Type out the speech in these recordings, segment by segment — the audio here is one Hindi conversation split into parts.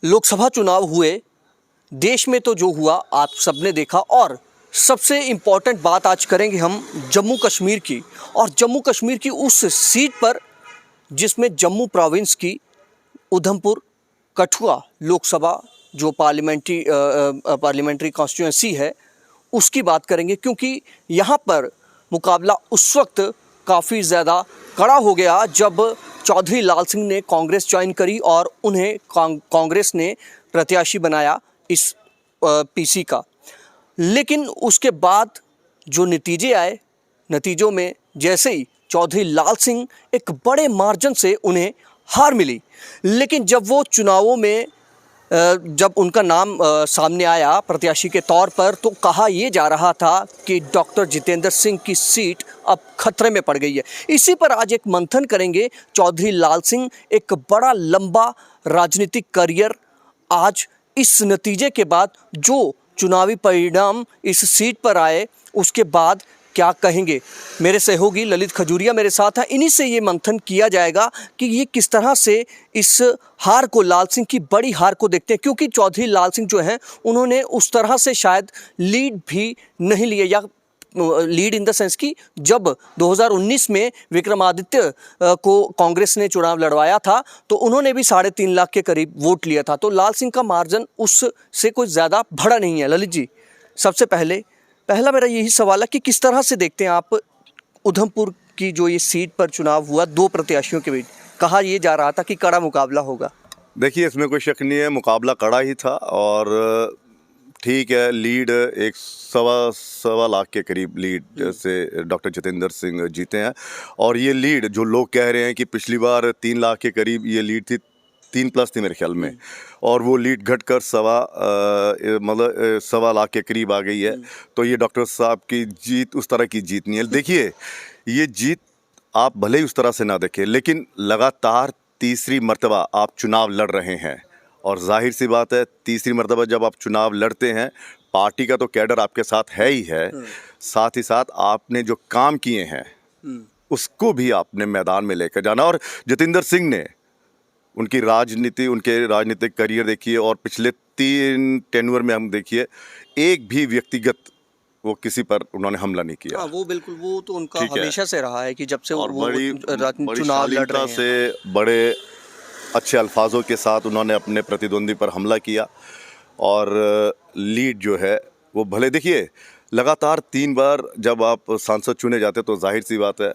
लोकसभा चुनाव हुए, देश में तो जो हुआ आप सबने देखा। और सबसे इम्पॉर्टेंट बात आज करेंगे हम जम्मू कश्मीर की, और जम्मू कश्मीर की उस सीट पर जिसमें जम्मू प्रोविंस की उधमपुर कठुआ लोकसभा जो पार्लियामेंट्री कॉन्स्टिट्यूंसी है उसकी बात करेंगे, क्योंकि यहाँ पर मुकाबला उस वक्त काफ़ी ज़्यादा कड़ा हो गया जब चौधरी लाल सिंह ने कांग्रेस ज्वाइन करी और उन्हें कांग्रेस ने प्रत्याशी बनाया इस पीसी का। लेकिन उसके बाद जो नतीजे आए, नतीजों में जैसे ही चौधरी लाल सिंह एक बड़े मार्जिन से उन्हें हार मिली, लेकिन जब वो चुनावों में जब उनका नाम सामने आया प्रत्याशी के तौर पर, तो कहा यह जा रहा था कि डॉक्टर जितेंद्र सिंह की सीट अब खतरे में पड़ गई है। इसी पर आज एक मंथन करेंगे। चौधरी लाल सिंह एक बड़ा लंबा राजनीतिक करियर, आज इस नतीजे के बाद जो चुनावी परिणाम इस सीट पर आए उसके बाद क्या कहेंगे। मेरे सहयोगी ललित खजूरिया मेरे साथ हैं, इन्हीं से ये मंथन किया जाएगा कि ये किस तरह से इस हार को, लाल सिंह की बड़ी हार को देखते हैं, क्योंकि चौधरी लाल सिंह जो हैं उन्होंने उस तरह से शायद लीड भी नहीं लिए, या लीड इन द सेंस कि जब 2019 में विक्रमादित्य को कांग्रेस ने चुनाव लड़वाया था तो उन्होंने भी 3.5 लाख के करीब वोट लिया था। तो लाल सिंह का मार्जिन उससे कुछ ज़्यादा बड़ा नहीं है। ललित जी, सबसे पहला मेरा यही सवाल है कि किस तरह से देखते हैं आप उधमपुर की जो ये सीट पर चुनाव हुआ, दो प्रत्याशियों के बीच कहा यह जा रहा था कि कड़ा मुकाबला होगा। देखिए, इसमें कोई शक नहीं है, मुकाबला कड़ा ही था। और ठीक है, लीड एक सवा लाख के करीब लीड से डॉक्टर जितेंद्र सिंह जीते हैं। और ये लीड जो लोग कह रहे हैं कि पिछली बार 3 लाख के करीब ये लीड थी, 3+ थी मेरे ख्याल में, और वो लीड घटकर सवा लाख के करीब आ गई है। तो ये डॉक्टर साहब की जीत उस तरह की जीत नहीं है। देखिए, ये जीत आप भले ही उस तरह से ना देखें, लेकिन लगातार तीसरी मर्तबा आप चुनाव लड़ रहे हैं, और जाहिर सी बात है तीसरी मर्तबा जब आप चुनाव लड़ते हैं, पार्टी का तो कैडर आपके साथ है ही है, साथ ही साथ आपने जो काम किए हैं उसको भी आपने मैदान में लेकर जाना। और जितेंद्र सिंह ने उनके राजनीतिक करियर देखिए, और पिछले 3 टेन्योर में हम देखिए, एक भी व्यक्तिगत वो किसी पर उन्होंने हमला नहीं किया। वो बिल्कुल, वो तो उनका हमेशा से रहा है कि जब से और वो बड़ी चुनाव लड़ रहे हैं से बड़े अच्छे अल्फाजों के साथ उन्होंने अपने प्रतिद्वंदी पर हमला किया। और लीड जो है वो भले, देखिए लगातार 3 बार जब आप सांसद चुने जाते तो जाहिर सी बात है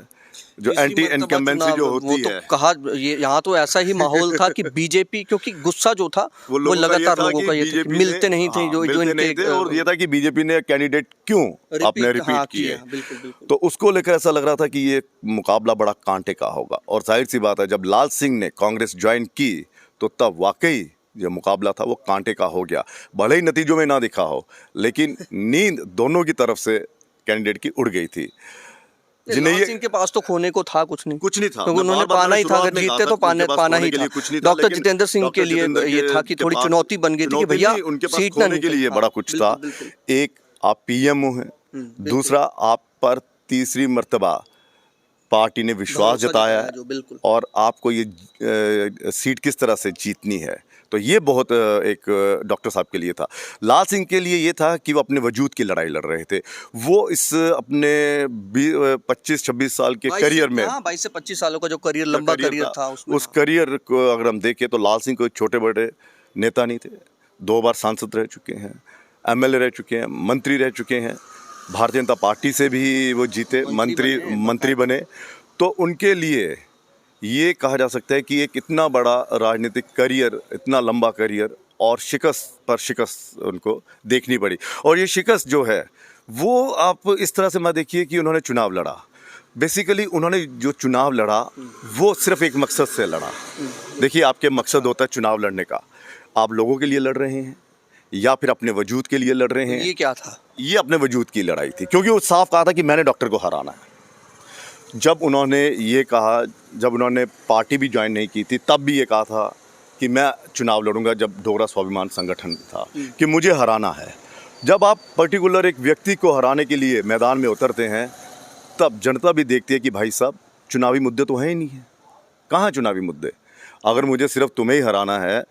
जो एंटी इनकम्बेंसी जो होती है, कहा ये यहाँ तो ऐसा ही माहौल था कि बीजेपी, क्योंकि गुस्सा जो था वो लगातार लोगों का ये था कि मिलते नहीं थे जो इनके, और ये था कि बीजेपी ने कैंडिडेट क्यों आपने रिपीट किए। तो उसको लेकर ऐसा लग रहा था कि ये मुकाबला बड़ा कांटे का होगा। और जाहिर सी बात है जब लाल सिंह ने कांग्रेस ज्वाइन की तो तब वाकई जो मुकाबला था वो कांटे का हो गया। भले ही नतीजों में ना दिखा हो, लेकिन नींद दोनों की तरफ से कैंडिडेट की उड़ गई थी। लाल सिंह के पास तो खोने को था कुछ नहीं था, क्योंकि उन्होंने पाना ही था, अगर जीतते तो पाना ही था। डॉक्टर जितेंद्र सिंह के लिए ये था कि थोड़ी चुनौती बन गई थी कि भैया उनके पास खोने के लिए बड़ा कुछ था। एक आप पीएमओ हैं, दूसरा आप पर तीसरी मर्तबा पार्टी ने विश्वास जताया है, और आपको ये सीट किस तरह से जीतनी है। तो ये बहुत एक डॉक्टर साहब के लिए था। लाल सिंह के लिए ये था कि वो अपने वजूद की लड़ाई लड़ रहे थे। वो इस अपने 25-26 साल के करियर में, 22 से 25 सालों का जो करियर, लंबा करियर था, उस करियर को अगर हम देखें तो लाल सिंह कोई छोटे बड़े नेता नहीं थे। 2 बार सांसद रह चुके हैं, एमएलए रह चुके हैं, मंत्री रह चुके हैं, भारतीय जनता पार्टी से भी वो जीते, मंत्री बने। तो उनके लिए ये कहा जा सकता है कि एक इतना बड़ा राजनीतिक करियर, इतना लंबा करियर, और शिकस्त पर शिकस्त उनको देखनी पड़ी। और ये शिकस्त जो है वो आप इस तरह से मत देखिए कि उन्होंने चुनाव लड़ा। बेसिकली उन्होंने जो चुनाव लड़ा वो सिर्फ एक मकसद से लड़ा। देखिए, आपके मकसद होता है चुनाव लड़ने का, आप लोगों के लिए लड़ रहे हैं या फिर अपने वजूद के लिए लड़ रहे हैं। ये क्या था? ये अपने वजूद की लड़ाई थी, क्योंकि वो साफ कहा था कि मैंने डॉक्टर को हराना है। जब उन्होंने ये कहा, जब उन्होंने पार्टी भी ज्वाइन नहीं की थी, तब भी ये कहा था कि मैं चुनाव लड़ूंगा, जब डोगरा स्वाभिमान संगठन था, कि मुझे हराना है। जब आप पर्टिकुलर एक व्यक्ति को हराने के लिए मैदान में उतरते हैं, तब जनता भी देखती है कि भाई साहब चुनावी मुद्दे तो हैं ही नहीं है। कहाँ चुनावी मुद्दे? अगर मुझे सिर्फ तुम्हें ही हराना है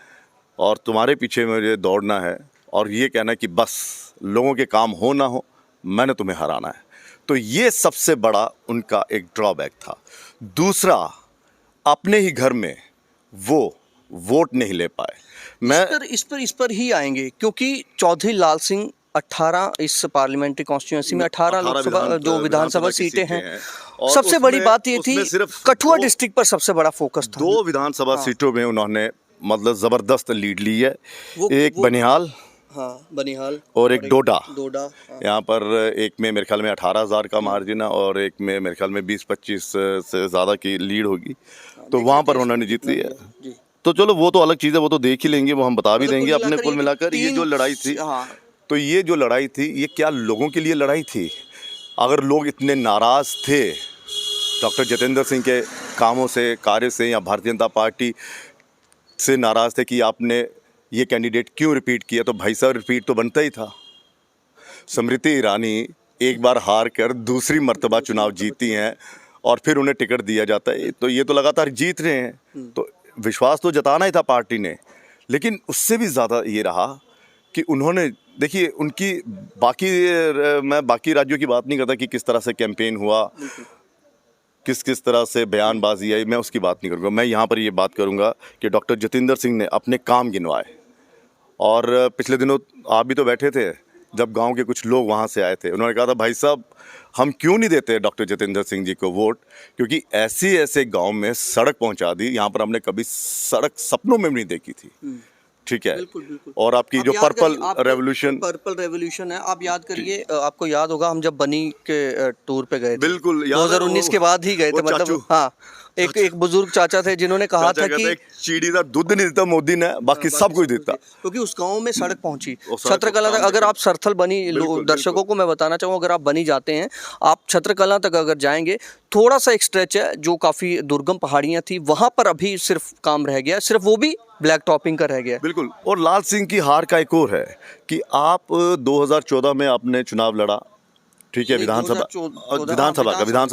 और तुम्हारे पीछे मुझे दौड़ना है और ये कहना कि बस लोगों के काम हो ना हो, मैंने तुम्हें हराना है। तो ये सबसे बड़ा उनका एक ड्रॉबैक था। दूसरा, अपने ही घर में वो वोट नहीं ले पाए। इस पर ही आएंगे, क्योंकि चौधरी लाल सिंह 18 इस पार्लियामेंट्री कॉन्स्टिट्यूंसी में 18 लोकसभा जो विधानसभा सीटें हैं। सबसे बड़ी बात ये थी, कठुआ डिस्ट्रिक्ट पर सबसे बड़ा फोकस था। 2 विधानसभा सीटों में उन्होंने मतलब जबरदस्त लीड ली है। एक बनिहाल, हाँ बनिहाल, और एक डोडा। हाँ। यहाँ पर एक में मेरे ख्याल में 18,000 का मार्जिन है और एक में मेरे ख्याल में 20-25 से ज़्यादा की लीड होगी। तो वहाँ पर उन्होंने जीत ली है। तो चलो वो तो अलग चीज़ है, वो तो देख ही लेंगे, वो हम बता भी देंगे। अपने कुल मिलाकर ये जो लड़ाई थी, तो ये जो लड़ाई थी, ये क्या लोगों के लिए लड़ाई थी? अगर लोग इतने नाराज़ थे डॉक्टर जितेंद्र सिंह के कामों से, कार्य से, या भारतीय जनता पार्टी से नाराज़ थे कि आपने ये कैंडिडेट क्यों रिपीट किया, तो भाई साहब रिपीट तो बनता ही था। स्मृति ईरानी एक बार हार कर दूसरी मर्तबा चुनाव जीती हैं और फिर उन्हें टिकट दिया जाता है, तो ये तो लगातार जीत रहे हैं। तो विश्वास तो जताना ही था पार्टी ने। लेकिन उससे भी ज़्यादा ये रहा कि उन्होंने, देखिए उनकी मैं बाकी राज्यों की बात नहीं करता कि किस तरह से कैंपेन हुआ, किस तरह से बयानबाजी आई, मैं उसकी बात नहीं करूँगा। मैं यहाँ पर ये बात करूँगा कि डॉक्टर जितेंद्र सिंह ने अपने काम गिनवाए। और पिछले दिनों आप भी तो बैठे थे जब गांव के कुछ लोग वहाँ से आए थे, उन्होंने कहा था भाई साहब हम क्यों नहीं देते डॉक्टर जितेंद्र सिंह जी को वोट, क्योंकि ऐसे गांव में सड़क पहुँचा दी, यहाँ पर हमने कभी सड़क सपनों में भी नहीं देखी थी। ठीक है, बिल्कुल, बिल्कुल। और आपकी जो पर्पल रेवोल्यूशन है, आप याद करिए, आपको याद होगा हम जब बनी के टूर पे गए थे, बिल्कुल 2019 के बाद ही गए थे, मतलब हाँ, एक बुजुर्ग चाचा थे जिन्होंने कहा था कि चीड़ी का दूध नहीं देता मोदी ने, बाकी सब कुछ देता, क्योंकि उस गांव में सड़क पहुंची। छत्रकला तक अगर आप सरथल बनी, दर्शकों को मैं बताना चाहूँगा, अगर आप बनी जाते हैं, आप छत्रकला तक अगर जाएंगे, थोड़ा सा एक स्ट्रेच है जो काफ़ी दुर्गम पहाड़ियाँ थी, वहाँ पर अभी सिर्फ काम रह गया, सिर्फ वो भी ब्लैक टॉपिंग का रह गया। बिल्कुल। और लाल सिंह की हार का एक और है कि आप 2014 में आपने चुनाव लड़ा, ठीक है, विधानसभा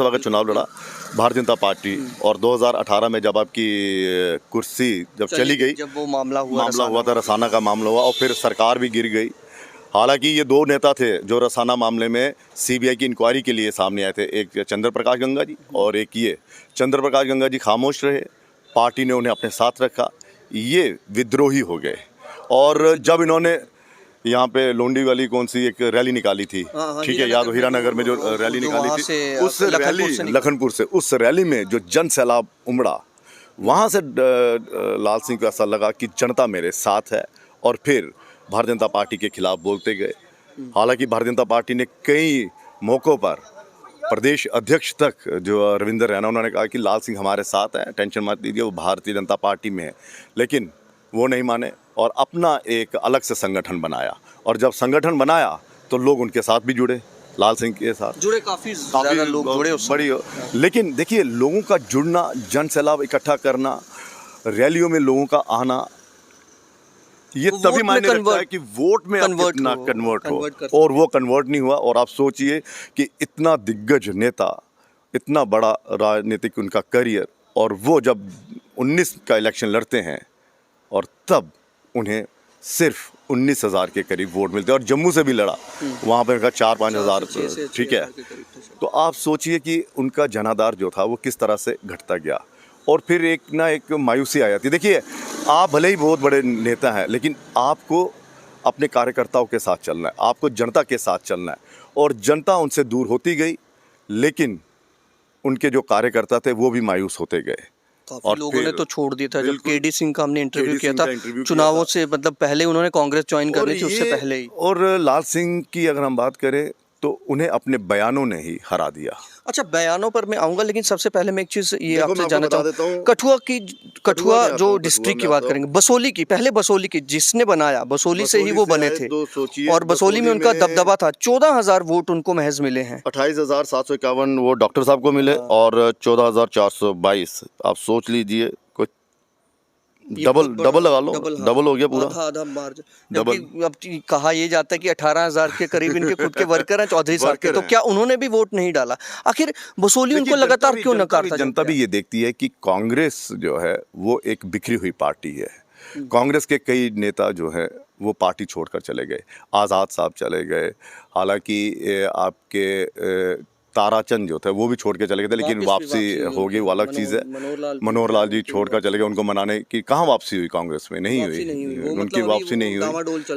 का चुनाव लड़ा भारतीय जनता पार्टी, और 2018 में जब आपकी कुर्सी चली गई, जब वो मामला हुआ था, रसाना का मामला हुआ, और फिर सरकार भी गिर गई। हालांकि ये 2 नेता थे जो रसाना मामले में सीबीआई की इंक्वायरी के लिए सामने आए थे, एक चंद्र प्रकाश गंगा जी और एक ये। चंद्र प्रकाश गंगा जी खामोश रहे, पार्टी ने उन्हें अपने साथ रखा, ये विद्रोही हो गए। और जब इन्होंने यहाँ पे लोंडी वाली कौन सी एक रैली निकाली थी, ठीक है, याद हो, हीरानगर में जो रैली निकाली थी, उस रैली, लखनपुर से, उस रैली में जो जन सैलाब उमड़ा, वहाँ से लाल सिंह को ऐसा लगा कि जनता मेरे साथ है, और फिर भारतीय जनता पार्टी के खिलाफ बोलते गए। हालांकि भारतीय जनता पार्टी ने कई मौक़ों पर प्रदेश अध्यक्ष तक जो रविंदर रैना, उन्होंने कहा कि लाल सिंह हमारे साथ हैं, टेंशन मत लीजिए, वो भारतीय जनता पार्टी में है। लेकिन वो नहीं माने और अपना एक अलग से संगठन बनाया, और जब संगठन बनाया तो लोग उनके साथ भी जुड़े, लाल सिंह के साथ जुड़े, काफ़ी ज़्यादा लोग जुड़े बड़ी। लेकिन देखिए, लोगों का जुड़ना, जन सैलाब इकट्ठा करना, रैलियों में लोगों का आना, ये तभी मायने रखता है कि वोट में कितना कन्वर्ट हो, और वो कन्वर्ट नहीं हुआ। और आप सोचिए कि इतना दिग्गज नेता, इतना बड़ा राजनीतिक उनका करियर, और वो जब 19 का इलेक्शन लड़ते हैं और तब उन्हें सिर्फ 19,000 के करीब वोट मिलते हैं, और जम्मू से भी लड़ा, वहाँ पर 4-5 हज़ार, ठीक है। तो आप सोचिए कि उनका जनाधार जो था वो किस तरह से घटता गया, और फिर एक मायूसी आ जाती है। देखिए, आप भले ही बहुत बड़े नेता हैं, लेकिन आपको अपने कार्यकर्ताओं के साथ चलना है, आपको जनता के साथ चलना है, और जनता उनसे दूर होती गई, लेकिन उनके जो कार्यकर्ता थे वो भी मायूस होते गए, और लोगों ने तो छोड़ दिया था। जब केडी सिंह का हमने इंटरव्यू किया था चुनावों से, मतलब पहले उन्होंने कांग्रेस ज्वाइन कर ली थी, उससे पहले ही। और लाल सिंह की अगर हम बात करें तो उन्हें अपने बयानों ने ही हरा दिया। अच्छा, बयानों पर मैं आऊंगा, लेकिन सबसे पहले मैं एक चीज़ ये आपसे जानना चाहता हूँ, कठुआ जो डिस्ट्रिक्ट की बात करेंगे, बसोली की, पहले बसोली की जिसने बनाया, बसोली से ही वो बने थे, और बसोली में उनका दबदबा था। 14,000 वोट उनको महज मिले हैं। 28,751 वोट डॉक्टर साहब को मिले, और 14,422, आप सोच लीजिए, डबल लगा लो, डबल हो गया पूरा, आधा मार्जिन। जबकि अब कहा ये जाता है कि 18,000 के करीब इनके खुद के वर्कर हैं चौधरी साहब के, तो क्या उन्होंने भी वोट नहीं डाला? आखिर बसोली उनको लगातार क्यों नकारता? जनता भी ये देखती है कि कांग्रेस जो है वो एक बिखरी हुई पार्टी है, कांग्रेस के कई नेता जो है वो पार्टी छोड़कर चले गए। आज़ाद साहब चले गए, हालांकि आपके ताराचंद जो थे वो भी छोड़ के चले गए थे, लेकिन वापसी हो गई, वो अलग चीज़ है। मनोहर लाल जी छोड़कर चले गए, उनको मनाने की कहाँ वापसी हुई, कांग्रेस में नहीं हुई, उनकी वापसी नहीं हुई,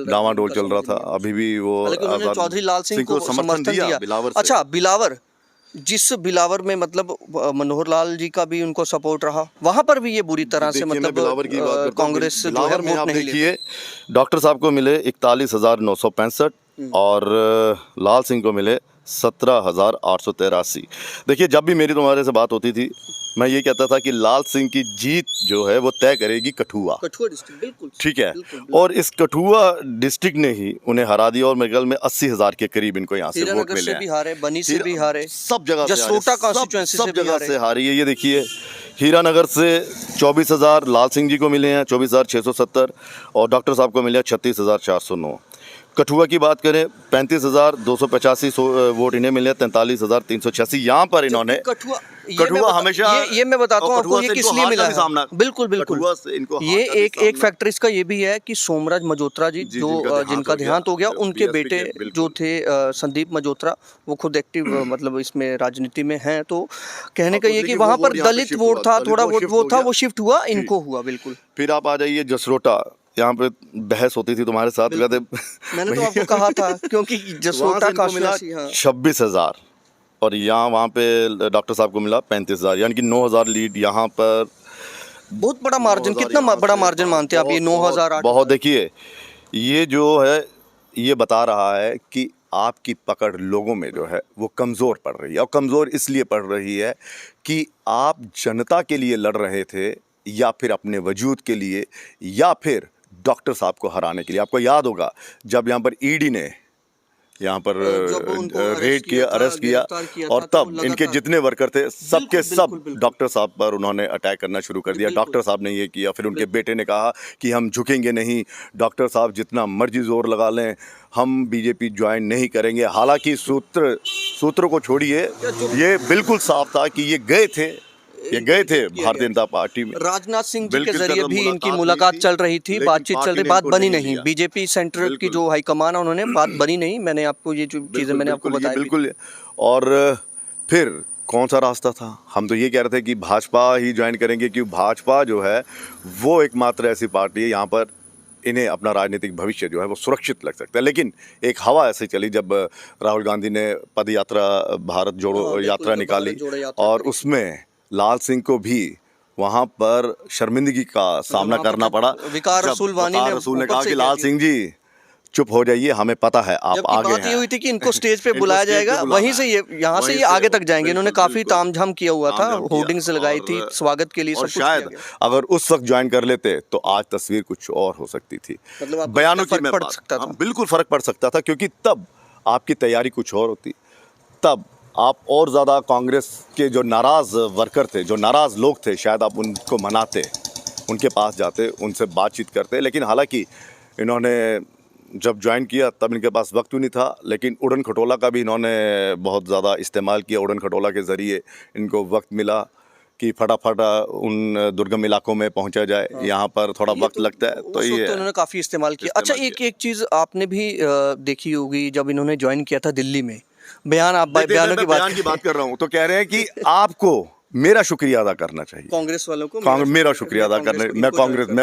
डामाडोल चल रहा था। अभी भी वो चौधरी लाल सिंह को समर्थन दिया बिलावर से। अच्छा, बिलावर, जिस बिलावर में मतलब मनोहर लाल जी का भी उनको सपोर्ट रहा, वहां पर भी ये बुरी तरह से मतलब बिलावर की बात करता हूं। कांग्रेस जो है बिलावर में वोट आप नहीं ले। देखिए, डॉक्टर साहब को मिले 41,965 और लाल सिंह को मिले 17,883। देखिए, जब भी मेरी तुम्हारे से बात होती थी, मैं ये कहता था कि लाल सिंह की जीत जो है वो तय करेगी कठुआ डिस्ट्रिक्ट, बिल्कुल ठीक है। बिल्कुल। और इस कठुआ डिस्ट्रिक्ट ने ही उन्हें हरा दिया, और मेरे ख्याल में 80,000 के करीब इनको यहाँ से वोट हीरानगर मिले से भी हैं। हारे, बनी से भी हारे, सब जगह से जसरोटा हारे, constituency सब से भी जगह हारे। से हारी है। ये देखिए, हीरानगर से 24,000 लाल सिंह जी को मिले हैं, 24,670, और डॉक्टर साहब को मिले हैं 36,409। कठुआ की बात करें, 35,285 वोट इन्हें मिले, 43,386। यहाँ पर इन्होंने कठुआ हमेशा, ये मैं बताता हूँ आपको, ये कठुआ से किस इनको लिए हार मिला का भी है। सामना, बिल्कुल बिल्कुल, कठुआ से इनको हार ये का भी एक सामना। फैक्टर इसका ये भी है कि सोमराज मजोत्रा जी जो जिनका देहांत हो गया, उनके BSP बेटे के, बिल्कुल। जो थे संदीप मजोत्रा, वो खुद एक्टिव मतलब इसमें राजनीति में हैं। तो कहने का ये कि वहाँ पर दलित वोट था, थोड़ा वो था, वो शिफ्ट हुआ, इनको हुआ। बिल्कुल। फिर आप आ जाइए जसरोटा, यहाँ पे बहस होती थी तुम्हारे साथ, कहते मैंने तो आपको कहा था, क्योंकि जसरोटा का 26,000, और यहाँ वहाँ पे डॉक्टर साहब को मिला 35,000, यानी कि 9,000 लीड यहाँ पर। बहुत बड़ा मार्जिन, कितना बड़ा मार्जिन मानते हैं आप ये 9,000? बहुत। देखिए, ये जो है ये बता रहा है कि आपकी पकड़ लोगों में जो है वो कमज़ोर पड़ रही है, और कमज़ोर इसलिए पड़ रही है कि आप जनता के लिए लड़ रहे थे, या फिर अपने वजूद के लिए, या फिर डॉक्टर साहब को हराने के लिए। आपको याद होगा जब यहाँ पर ईडी ने यहाँ पर रेड किया, अरेस्ट किया, और तब इनके जितने वर्कर थे सबके सब डॉक्टर साहब पर उन्होंने अटैक करना शुरू कर दिया। डॉक्टर साहब ने ये किया, फिर उनके बेटे ने कहा कि हम झुकेंगे नहीं, डॉक्टर साहब जितना मर्जी जोर लगा लें, हम बीजेपी ज्वाइन नहीं करेंगे। हालांकि सूत्र को छोड़िए, ये बिल्कुल साफ था कि ये गए थे भारतीय जनता पार्टी में। राजनाथ सिंह जी के जरिए भी इनकी मुलाकात चल रही थी, बातचीत चल रही, बात बनी नहीं। बीजेपी सेंट्रल की जो हाईकमान है उन्होंने बात बनी नहीं। मैंने आपको ये जो चीज़ें मैंने आपको बताई बिल्कुल। और फिर कौन सा रास्ता था? हम तो ये कह रहे थे कि भाजपा ही ज्वाइन करेंगे, क्योंकि भाजपा जो है वो एकमात्र ऐसी पार्टी है यहाँ पर इन्हें अपना राजनीतिक भविष्य जो है वो सुरक्षित लग सकता है। लेकिन एक हवा ऐसे चली जब राहुल गांधी ने पद यात्रा, भारत जोड़ो यात्रा निकाली, और उसमें लाल सिंह को भी वहां पर शर्मिंदगी का सामना करना पड़ा। विकार रसूल ने कहा कि लाल सिंह जी चुप हो जाइए, हमें पता है आप आगे हैं। बात ये हुई थी कि इनको स्टेज पे बुलाया जाएगा, वहीं से ये यहाँ से ये आगे तक जाएंगे। इन्होंने काफी तामझाम किया हुआ था, होर्डिंग्स लगाई थी स्वागत के लिए, और शायद अगर उस वक्त ज्वाइन कर लेते तो आज तस्वीर कुछ और हो सकती थी। बयानों की पड़ सकता था, बिल्कुल फर्क पड़ सकता था, क्योंकि तब आपकी तैयारी कुछ और होती। तब आप और ज़्यादा कांग्रेस के जो नाराज़ वर्कर थे, जो नाराज़ लोग थे, शायद आप उनको मनाते, उनके पास जाते, उनसे बातचीत करते। लेकिन हालांकि इन्होंने जब ज्वाइन किया तब इनके पास वक्त भी नहीं था, लेकिन उड़न खटोला का भी इन्होंने बहुत ज़्यादा इस्तेमाल किया। उड़न खटोला के ज़रिए इनको वक्त मिला कि फटाफट उन दुर्गम इलाकों में पहुंचा जाए। यहाँ पर थोड़ा वक्त लगता है, तो ये उन्होंने काफ़ी इस्तेमाल किया। अच्छा, एक चीज़ आपने भी देखी होगी, जब इन्होंने ज्वाइन किया था दिल्ली में, बयानों की बात कर रहा हूँ, तो कह रहे हैं कि आपको मेरा शुक्रिया अदा करना चाहिए, कांग्रेस वालों को मेरा शुक्रिया अदा करना। मैं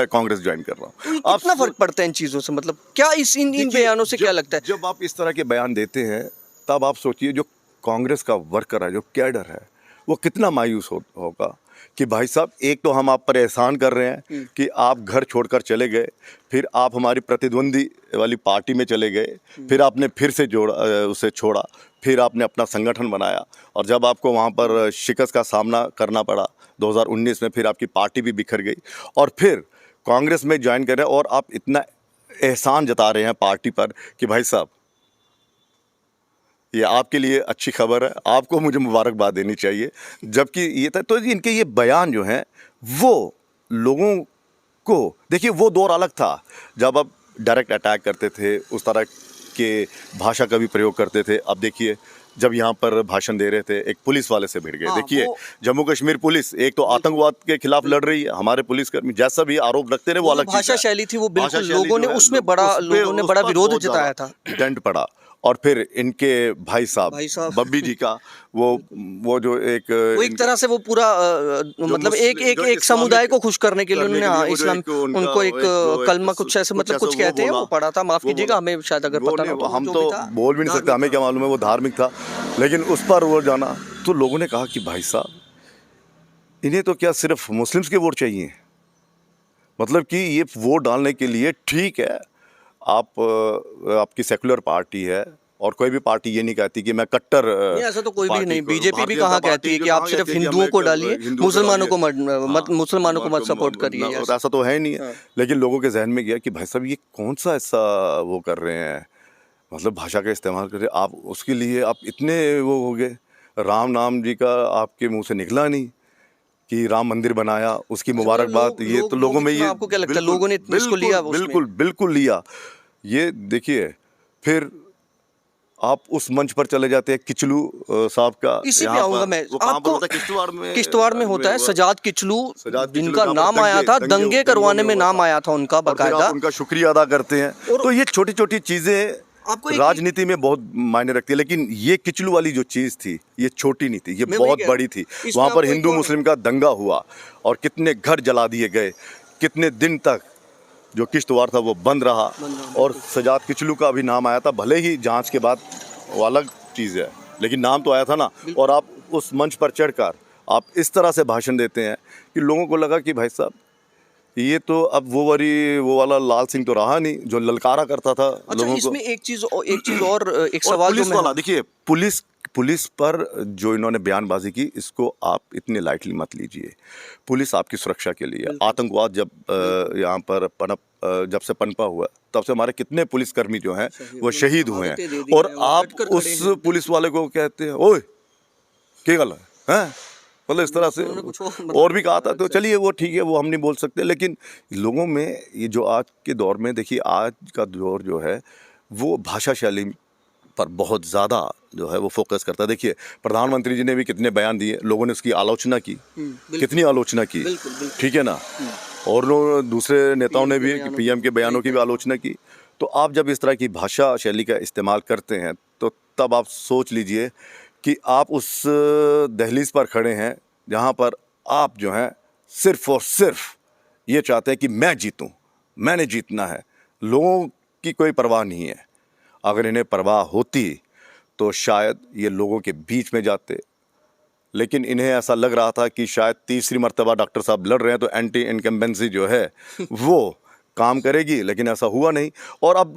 कांग्रेस ज्वाइन कर रहा हूँ। तो कितना फर्क पड़ता है इन चीज़ों से? मतलब क्या इन बयानों से क्या लगता है? जब आप इस तरह के बयान देते हैं, तब आप सोचिए जो कांग्रेस का वर्कर है, जो कैडर है, वो कितना मायूस होगा कि भाई साहब, एक तो हम आप पर एहसान कर रहे हैं कि आप घर छोड़कर चले गए, फिर आप हमारी प्रतिद्वंदी वाली पार्टी में चले गए, फिर आपने फिर से उसे छोड़ा, फिर आपने अपना संगठन बनाया, और जब आपको वहाँ पर शिकस्त का सामना करना पड़ा 2019 में, फिर आपकी पार्टी भी बिखर गई, और फिर कांग्रेस में ज्वाइन कर रहे हैं, और आप इतना एहसान जता रहे हैं पार्टी पर कि भाई साहब, ये आपके लिए अच्छी खबर है, आपको मुझे मुबारकबाद देनी चाहिए। जबकि ये था, तो इनके ये बयान जो हैं वो लोगों को, देखिए वो दौर अलग था जब आप डायरेक्ट अटैक करते थे, उस तरह के भाषा का भी प्रयोग करते थे। अब देखिए जब यहाँ पर भाषण दे रहे थे एक पुलिस वाले से भिड़ गए। हाँ, देखिए वो- जम्मू कश्मीर पुलिस एक तो आतंकवाद के खिलाफ लड़ रही है, हमारे पुलिसकर्मी जैसा भी आरोप रखते रहे वो अलग चीज़ भाषा है। शैली थी वो भाषा बिल्कुल शैली लोगों ने जो है, उसमें बड़ा उस पे- लोगों ने उस बड़ा पर विरोध बहुत जताया ज़्यादा था। दंड पड़ा। और फिर इनके भाई साहब बब्बी जी का वो जो एक वो एक तरह से वो पूरा मतलब एक समुदाय को खुश करने के लिए उन्होंने हाँ, इस्लाम उनको एक कलमा कुछ ऐसे मतलब कुछ कहते हैं वो पढ़ा था। माफ कीजिएगा, हमें शायद अगर पता ना हो तो हम जो तो भी था, बोल भी नहीं सकते, हमें क्या मालूम है वो धार्मिक था। लेकिन उस पर वो जाना तो लोगों ने कहा कि भाई साहब इन्हें तो क्या सिर्फ मुस्लिम्स के वोट चाहिए, मतलब कि ये वोट डालने के लिए ठीक है आपकी सेकुलर पार्टी है और कोई भी पार्टी ये नहीं कहती कि मैं कट्टर नहीं ऐसा तो कोई भी पार्टी नहीं। को- बीजेपी भी भारतीय कहाँ जनता कहती है पार्टी कि जो आप कहाँ सिर्फ कहती है कि हिंदुओं हमें को डालिए, हिंदुओं को मुसलमानों को डालिए। मत मुसलमानों को मत सपोर्ट करिए। तो ऐसा तो है नहीं है। लेकिन लोगों के जहन में गया कि भाई साहब ये कौन सा ऐसा वो कर रहे हैं, मतलब भाषा का इस्तेमाल कर रहे हैं आप, उसके लिए आप इतने वो हो गए। राम नाम जी का आपके मुंह से निकला नहीं कि राम मंदिर बनाया, उसकी मुबारकबाद। ये तो लोगों में ये आपको क्या लगता है लोगों ने इसको लिया उसमें? बिल्कुल बिल्कुल लिया। ये देखिए फिर आप उस मंच पर चले जाते हैं किचलू साहब का, इसी पे यहाँ आऊंगा पर मैं। वो कहाँ पर आपको होता है? किश्तवाड़ में होता है सजाद किचलू, सजाद किचलू जिनका जहाँ पर नाम आया था, दंगे करवाने में हुआ नाम था। आया था उनका और फिर बकायदा। आप उनका शुक्रिया अदा करते हैं। और- तो ये छोटी छोटी चीजें आपको एक- राजनीति में बहुत मायने रखती है। लेकिन ये किचलू वाली जो चीज थी ये छोटी नहीं थी, ये मैं वही बहुत कह- बड़ी थी। इसमें वहां पर आपको एक हिंदू और- मुस्लिम का दंगा हुआ और कितने घर जला दिए गए, कितने दिन तक जो किश्तवाड़ था वो बंद रहा। और सजाद किचलू का भी नाम आया था, भले ही जांच के बाद वो अलग चीज़ है, लेकिन नाम तो आया था ना। और आप उस मंच पर चढ़कर आप इस तरह से भाषण देते हैं कि लोगों को लगा कि भाई साहब ये तो अब वो वाला लाल सिंह तो रहा नहीं जो ललकारा करता था अच्छा लोगों को। इसमें एक चीज और एक और सवाल जो पुलिस मैं वाला देखिए, पुलिस पर जो इन्होंने बयानबाजी की, इसको आप इतने लाइटली मत लीजिए। पुलिस आपकी सुरक्षा के लिए, आतंकवाद जब यहाँ पर जब से पनपा हुआ तब से हमारे कितने पुलिसकर्मी जो हैं वो शहीद हुए हैं। और आप उस पुलिस वाले को कहते हैं ओए क्या गल है, मतलब इस तरह से और भी कहा था। तो चलिए वो ठीक है, वो हम नहीं बोल सकते। लेकिन लोगों में ये जो आज के दौर में देखिए, आज का दौर जो है वो भाषा शैली पर बहुत ज़्यादा जो है वो फोकस करता है। देखिए प्रधानमंत्री जी ने भी कितने बयान दिए, लोगों ने उसकी आलोचना की, कितनी आलोचना की, ठीक है ना। और दूसरे नेताओं ने भी पीएम के बयानों की भी आलोचना की। तो आप जब इस तरह की भाषा शैली का इस्तेमाल करते हैं तो तब आप सोच लीजिए कि आप उस दहलीज पर खड़े हैं जहाँ पर आप जो हैं सिर्फ और सिर्फ ये चाहते हैं कि मैं जीतूं, मैंने जीतना है। लोगों की कोई परवाह नहीं है। अगर इन्हें परवाह होती तो शायद ये लोगों के बीच में जाते। लेकिन इन्हें ऐसा लग रहा था कि शायद तीसरी मर्तबा डॉक्टर साहब लड़ रहे हैं तो एंटी इनकम्बेंसी जो है वो काम करेगी, लेकिन ऐसा हुआ नहीं। और अब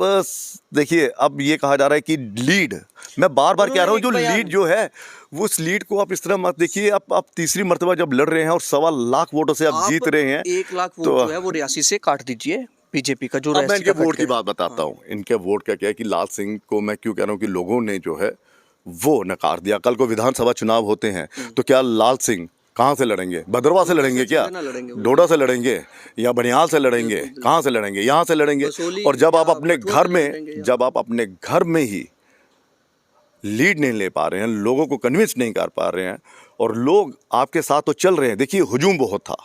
देखिए अब ये कहा जा रहा है कि लीड, मैं बार बार कह रहा हूँ जो लीड जो है वो उस लीड को आप इस तरह मत देखिए। आप तीसरी मर्तबा जब लड़ रहे हैं और 1.25 लाख वोटों से आप जीत रहे हैं, 1 लाख वोट जो है वो रियासी से काट दीजिए बीजेपी का जो अब मैं रियासी इनके का वोट कट की गया। बात बताता हूँ। इनके वोट का क्या है कि लाल सिंह को मैं क्यों कह रहा हूँ कि लोगों ने जो है वो नकार दिया। कल को विधानसभा चुनाव होते हैं तो क्या लाल सिंह कहाँ से लड़ेंगे? भद्रवा से लड़ेंगे क्या? डोडा से लड़ेंगे या बनियाल से लड़ेंगे? कहाँ से लड़ेंगे? यहाँ से लड़ेंगे। और जब आप अपने घर में ही लीड नहीं ले पा रहे हैं, लोगों को कन्विंस नहीं कर पा रहे हैं और लोग आपके साथ तो चल रहे हैं। देखिए हुजूम बहुत था।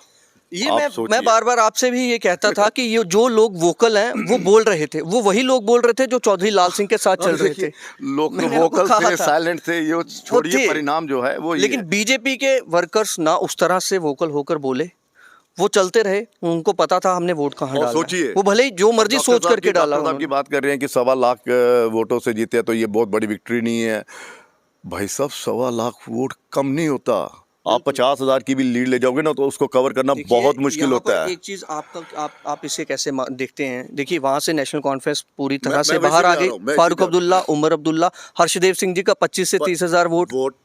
ये मैं बार बार आपसे भी ये कहता था कि ये जो लोग वोकल हैं वो बोल रहे थे, वो वही लोग बोल रहे थे जो चौधरी लाल सिंह के साथ चल रहे थे। लोग तो वोकल थे, साइलेंट थे, ये छोड़िए परिणाम जो है वो। लेकिन बीजेपी के वर्कर्स ना उस तरह से वोकल होकर बोले, वो चलते रहे। उनको पता था हमने वोट कहाँ डाला। सोचिए वो भले ही जो मर्जी सोच करके डाला। डॉक्टर साहब की बात कर रहे हैं कि 1.25 लाख वोटों से जीते तो ये बहुत बड़ी विक्ट्री नहीं है। भाई साहब 1.25 लाख वोट कम नहीं होता। आप 50,000 की भी लीड ले जाओगे ना तो उसको कवर करना बहुत मुश्किल होता है। एक चीज आप इसे कैसे देखते हैं? देखिए वहां से नेशनल कॉन्फ्रेंस पूरी तरह से बाहर आ गई। फारूक अब्दुल्ला, उमर अब्दुल्ला, हर्षदेव सिंह जी का 25 से 30,000 वोट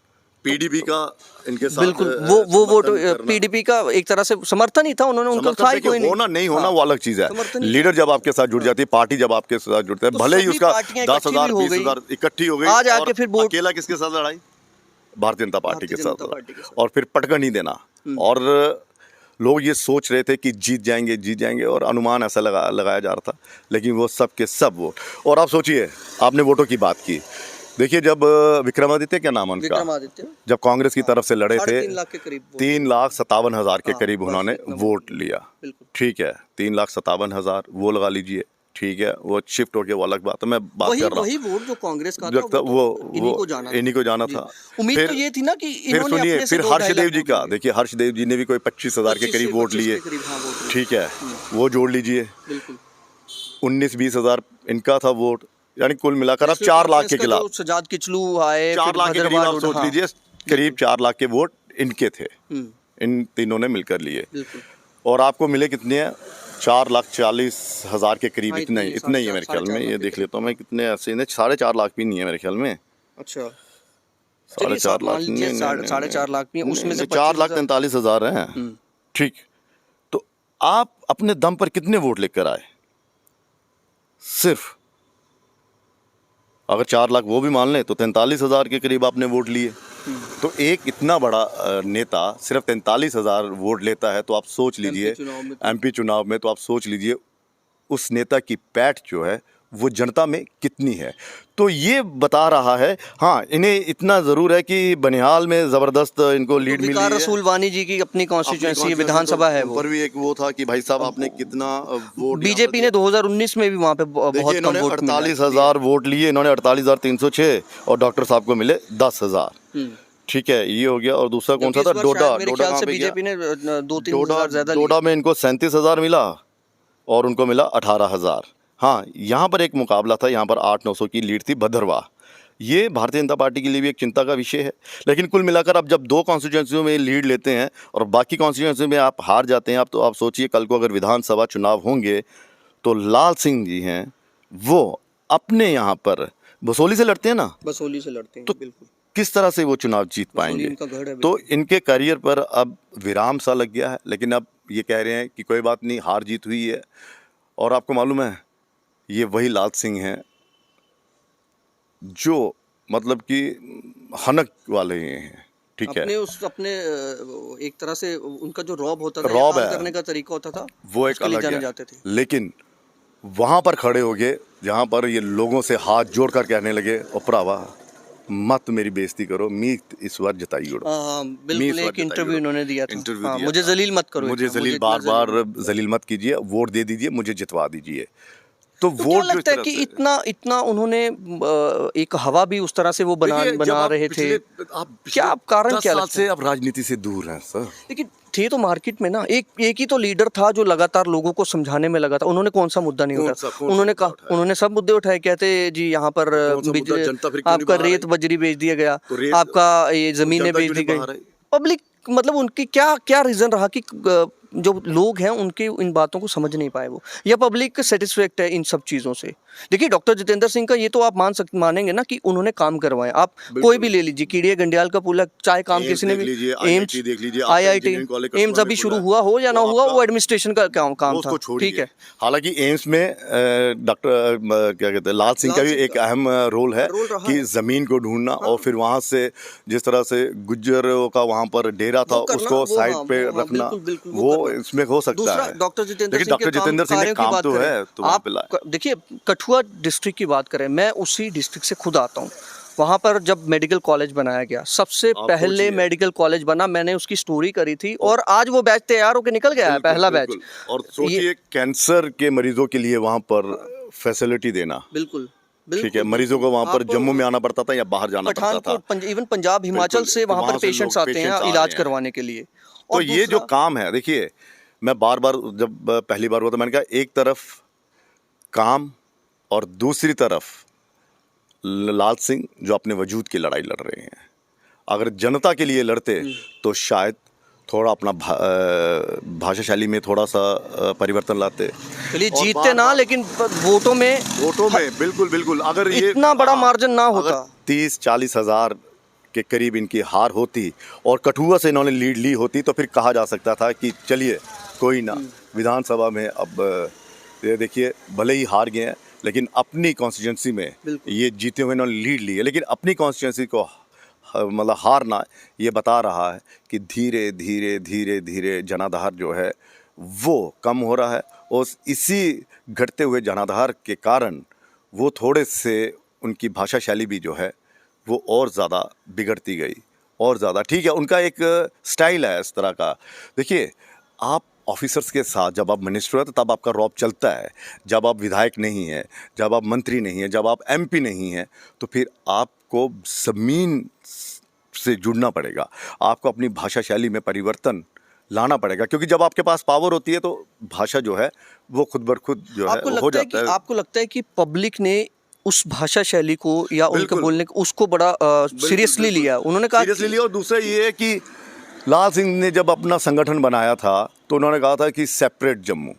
पीडीपी का इनके साथ बिल्कुल वो वोट पीडीपी का एक तरह से समर्थन ही था। उन्होंने उनका था ही कोई नहीं। होना नहीं होना वो अलग चीज है। लीडर जब आपके साथ जुड़ जाती है, पार्टी जब आपके साथ जुड़ते हैं, भले ही उसका 10,000 20,000 इकट्ठी हो गई, आज आके फिर अकेला किसके साथ लड़ाई? भारतीय जनता पार्टी के साथ। और फिर पटका नहीं देना। और लोग ये सोच रहे थे कि जीत जाएंगे और अनुमान ऐसा लगाया जा रहा था, लेकिन वो सब के सब वोट। और आप सोचिए, आपने वोटों की बात की देखिए, जब विक्रमादित्य, क्या नाम है उनका, विक्रमादित्य जब कांग्रेस की तरफ से लड़े थे 3.5 लाख के करीब वोट। 3,57,000 के हाँ, करीब बस उन्होंने इतना वोट लिया। बिल्कुल। ठीक है, 3,57,000 वो लगा लीजिए। ठीक है, वो शिफ्ट हो गया, वो अलग बात है, मैं बात वही कर रहा वही हूँ। वोट जो कांग्रेस का था जब तक तो इन्हीं को जाना था। इन्हीं को जाना जी। था। उम्मीद फिर तो ये थी ना कि फिर इन्होंने सुनिए, अपने से फिर 2-2.5 हर्षदेव लाख जी वोट का लिए। देखिए, हर्षदेव जी ने भी कोई 25,000 के 25 करीब से वोट 25 लिए। के करीब हाँ वोट लिए। ठीक है, वो जोड़ लीजिए, बिल्कुल। 19-20,000 इनका था वोट, यानी कुल मिलाकर आप नेशनल 4 लाख कॉन्फ्रेंस के का जो खिलाफ सजाद किचलू आए 4 फिर लाख के करीब भद्रवाह आप सोच हाँ, लीजिए, करीब 4 लाख के वोट इनके थे। हम्म, इन तीनों ने मिलकर लिए। बिल्कुल। और आपको मिले कितने हैं? 4,40,000 के करीब। हाँ इतना ही, इतना ही है मेरे ख्याल में। 4.5 ये लाख के देख करीब। लेता हूँ मैं कितने, ऐसे नहीं, 4.5 लाख भी नहीं है मेरे ख्याल में। अच्छा, चलिए 4.5 मान लाख लीजिए नहीं, नहीं, नहीं, 4.5 लाख भी हैं, उसमें से 4,43,000 25,000। हैं। ठीक, तो आप अपने दम पर कितने वोट लेकर आए? सिर्फ अगर 4 लाख वो भी मान लें तो 43,000 के करीब आपने वोट लिए। तो एक इतना बड़ा नेता सिर्फ 43,000 वोट लेता है, तो आप सोच लीजिए एमपी चुनाव में, तो आप सोच लीजिए उस नेता की पैठ जो है वो जनता में कितनी है। तो ये बता रहा है, हाँ, इन्हें इतना ज़रूर है कि बनिहाल में ज़बरदस्त इनको लीड मिली विकार है। रसूल वानी जी की अपनी कॉन्स्टिट्यूएंसी विधानसभा है वो। पर भी एक वो था कि भाई साहब आपने कितना वोट, बीजेपी ने 2019 में भी वहाँ पे बहुत देखिए, कम इन्होंने वोट मिला। 48,000 वोट लिए, इन्होंने 48,306, और डॉक्टर साहब को मिले 10,000। ठीक है, ये हो गया। और दूसरा कौन सा था? डोडा। मेरे डोडा ख्याल कहाँ से पे गया? बीजेपी ने 2-3 डोडा, हजार ज्यादा डोडा में इनको 37,000 मिला और उनको मिला 18,000। हाँ, यहाँ पर एक मुकाबला था, यहाँ पर 800-900 की लीड थी भद्रवाह। ये भारतीय जनता पार्टी के लिए भी एक चिंता का विषय है। लेकिन कुल मिलाकर अब जब 2 कॉन्स्टिट्यूंसियों में लीड लेते हैं और बाकी कॉन्स्टिट्यूंसी में आप हार जाते हैं, आप तो आप सोचिए कल को अगर विधानसभा चुनाव होंगे तो लाल सिंह जी हैं, वो अपने यहाँ पर बसोली से लड़ते हैं ना, बसोली से लड़ते हैं। तो बिल्कुल, किस तरह से वो चुनाव जीत बसोली पाएंगे? इनका गढ़ है। तो इनके करियर पर अब विराम सा लग गया है। लेकिन अब ये कह रहे हैं कि कोई बात नहीं, हार जीत हुई है। और आपको मालूम है, ये वही लाल सिंह हैं जो मतलब कि हनक वाले हैं। ठीक है, अपने एक तरह से उनका जो रौब होता था, रौब काम है, करने का तरीका होता था, वो एक उसके लिए अलग जाने है। जाते थे। लेकिन वहाँ पर खड़े हो गए जहाँ पर ये लोगों से हाथ जोड़कर कहने लगे, ओ भरावा मत मेरी बेइज्जती करो, मीत इस बार जताई उड़ो। हाँ, बिल्कुल, एक इंटरव्यू इन्होंने दिया था। इंटरव्यू हाँ, दिया मुझे था। जलील मत करो, मुझे इतना, जलील, इतना बार बार जलील जलील मत कीजिए, वोट दे दीजिए, मुझे जितवा दीजिए। तो क्या वोट जो इस लगता है तरह कि से, इतना उन्होंने एक हवा भी उस तरह से वो देखिए, जब बना आप रहे थे, पिछले क्या कारण 10 क्या साल लगता से है? आप राजनीति से दूर हैं सर। लेकिन थे तो मार्केट में ना, एक ही तो लीडर था जो लगातार लोगों को समझाने में लगा था। उन्होंने कौन सा मुद्दा नहीं उठाया? उन्होंने कहा, उन्होंने सब मुद्दे उठाए। कहते जी यहाँ पर बिजली, जनता फिर क्यों नहीं आपका बाहर रेत आई? बजरी बेच दिया गया, तो रेत, आपका ये तो जमीनें जनता बेच क्यों दी नहीं गई। बाहर आई? पब्लिक मतलब उनकी क्या क्या रीजन रहा कि जो लोग हैं उनके इन बातों को समझ नहीं पाए वो, या पब्लिक सेटिस्फैक्ट है इन सब चीज़ों से? देखिए, डॉक्टर जितेंद्र सिंह का ये तो आप मानेंगे ना कि उन्होंने काम करवाए। आप कोई भी ले लीजिए, कीड़िया गंडियाल का पुल, चाहे काम एम्स किसी ने देख भी, लीजिए, एम्स, IIT देख लीजिए, आपका IIT, engineering college AIIMS Kathua में अभी खुला शुरू है। हुआ हो या ना वो हुआ, आपका, वो एडमिनिस्ट्रेशन का काम वो था। उसको छोड़िए। ठीक है, हालांकि एम्स में डॉक्टर क्या कहते हैं, लाल सिंह का लाल भी सिंह एक अहम रोल है रोल रहा कि है। ज़मीन को ढूंढना, और फिर वहाँ से जिस तरह से गुज्जरों का वहाँ पर डेरा था वो करना, उसको वो साइड हाँ, पे वो हाँ, रखना, बिल्कुल बिल्कुल वो करना। इसमें हो सकता दूसरा, है। डॉक्टर जितेंद्र लेकिन सिंह के डॉक्टर जितेंद्र सिंह ने कार्यों की काम बात तो करें, है, तो वहाँ आप पे लाए। देखिए, कठुआ डिस्ट्रिक्ट की बात करें, मैं उसी डिस्ट्रिक्ट से खुद आता हूँ। वहाँ पर जब मेडिकल कॉलेज बनाया गया, सबसे आप पहले सोचिए। मेडिकल कॉलेज बना, मैंने उसकी स्टोरी करी थी, और आज वो बैच तैयार होकर निकल गया है, पहला बैच। बिल्कुल। और सोचिए, कैंसर के मरीजों के लिए वहाँ पर फैसिलिटी देना। बिल्कुल ठीक है, मरीजों को वहाँ पर जम्मू में आना पड़ता था या बाहर जाना पड़ता था। पठानकोट, इवन पंजाब, हिमाचल बिल्कुल, से कि वहाँ पर वहाँ से पेशेंट्स लोग, आते हैं पेशेंट्स आ इलाज रहे हैं। करवाने के लिए। तो और ये जो दूसरा, काम है, देखिए, मैं बार बार जब पहली बार हुआ तो मैंने कहा, एक तरफ काम और दूसरी तरफ लाल सिंह जो अपने वजूद की लड़ाई लड़ रहे हैं। अगर जनता के लिए लड़ते तो शायद थोड़ा अपना भाषा शैली में थोड़ा सा परिवर्तन लाते। चलिए और जीतते ना, लेकिन वोटों में बिल्कुल बिल्कुल, अगर ये इतना बड़ा मार्जिन ना होता, 30-40 हज़ार के करीब इनकी हार होती और कठुआ से इन्होंने लीड ली होती, तो फिर कहा जा सकता था कि चलिए कोई ना, विधानसभा में अब ये देखिए, भले ही हार गए हैं लेकिन अपनी कॉन्स्टिट्यूंसी में ये जीते हुए इन्होंने लीड ली है। लेकिन अपनी कॉन्स्टिट्यूंसी को मतलब हारना, ये बता रहा है कि धीरे धीरे धीरे धीरे जनाधार जो है वो कम हो रहा है, और इसी घटते हुए जनाधार के कारण वो थोड़े से, उनकी भाषा शैली भी जो है वो और ज़्यादा बिगड़ती गई, और ज़्यादा। ठीक है, उनका एक स्टाइल है इस तरह का। देखिए, आप ऑफिसर्स के साथ जब आप मिनिस्टर हो तो तब आपका रौब चलता है। जब आप विधायक नहीं हैं, जब आप मंत्री नहीं हैं, जब आप एमपी नहीं हैं, तो फिर आपको ज़मीन से जुड़ना पड़ेगा। आपको अपनी भाषा शैली में परिवर्तन लाना पड़ेगा, क्योंकि जब आपके पास पावर होती है तो भाषा जो है वो खुद बर खुद जो है वो हो जाता है। आपको लगता है कि पब्लिक ने उस भाषा शैली को या उनके बिल्कुल। बोलने को उसको बड़ा सीरियसली लिया? उन्होंने कहा सीरियसली लिया। और दूसरा ये है कि लाल सिंह ने जब अपना संगठन बनाया था तो उन्होंने कहा था कि सेपरेट जम्मू,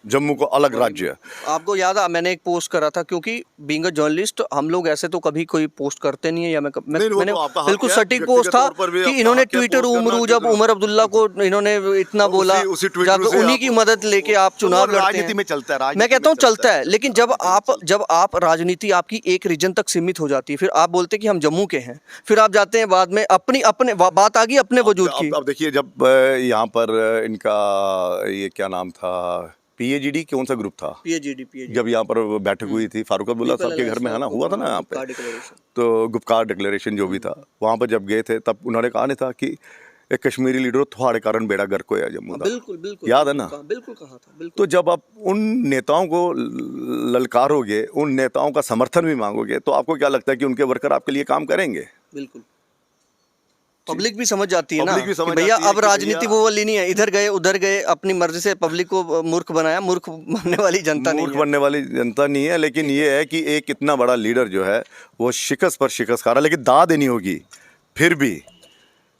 जम्मू को अलग राज्य। आपको याद है मैंने एक पोस्ट करा था, क्योंकि बीइंग अ जर्नलिस्ट हम लोग ऐसे तो कभी कोई पोस्ट करते नहीं है, या मैंने बिल्कुल सटीक पोस्ट था कि इन्होंने ट्विटर जब उमर अब्दुल्ला को इन्होंने इतना बोला, जब उन्हीं की मदद लेके आप चुनाव लड़ते राजनीति हैं। में चलता है, मैं कहता हूँ चलता है, लेकिन जब आप राजनीति आपकी एक रीजन तक सीमित हो जाती है, फिर आप बोलते कि हम जम्मू के हैं, फिर आप जाते हैं बाद में अपने बात आ गई अपने वजूद की। अब देखिए, जब यहाँ पर इनका ये क्या नाम था, पीएजीडी कौन सा ग्रुप था, पीएजीडी जब यहाँ पर बैठक हुई थी फारूक अब्दुल्ला साहब के घर में, है ना, हुआ था ना यहाँ पे, तो गुप्कार डिक्लेरेशन जो भी था, वहाँ पर जब गए थे तब उन्होंने कहा नहीं था कि एक कश्मीरी लीडर थोड़े कारण बेड़ा गर्क होया जम्मू दा। बिल्कुल याद है ना? बिल्कुल कहा था, बिल्कुल। तो जब आप उन नेताओं को ललकारोगे, उन नेताओं का समर्थन भी मांगोगे, तो आपको क्या लगता है कि उनके वर्कर आपके लिए काम करेंगे? बिल्कुल। पब्लिक भी समझ जाती है ना पब्लिक भी समझ कि भैया जाती है अब कि राजनीति भैया- वो वाली नहीं है, इधर गए उधर गए, अपनी मर्जी से पब्लिक को मूर्ख बनाया, मूर्ख बनने वाली जनता नहीं मूर्ख है। बनने वाली जनता नहीं है, लेकिन ये है कि एक इतना बड़ा लीडर जो है वो शिकस्त पर शिकस्त खा रहा है, लेकिन दाद देनी होगी, फिर भी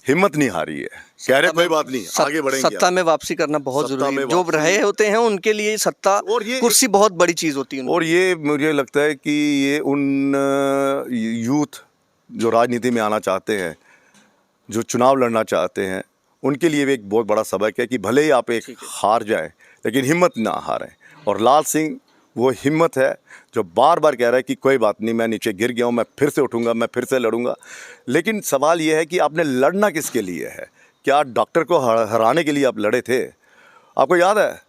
हिम्मत नहीं हारी है। कह रहे कोई बात नहीं, आगे बढ़ेंगे। सत्ता में वापसी करना बहुत सत्ता जरूरी है। में जो वापसी- रहे होते हैं उनके लिए सत्ता और ये कुर्सी बहुत बड़ी चीज होती है उनकी। और ये मुझे लगता है कि ये उन यूथ जो राजनीति में आना चाहते हैं, जो चुनाव लड़ना चाहते हैं, उनके लिए भी एक बहुत बड़ा सबक है कि भले ही आप एक हार जाएं, लेकिन हिम्मत ना हारें। और लाल सिंह वो हिम्मत है जो बार बार कह रहा है कि कोई बात नहीं, मैं नीचे गिर गया हूँ, मैं फिर से उठूंगा, मैं फिर से लड़ूंगा। लेकिन सवाल ये है कि आपने लड़ना किसके लिए है? क्या डॉक्टर को हराने के लिए आप लड़े थे? आपको याद है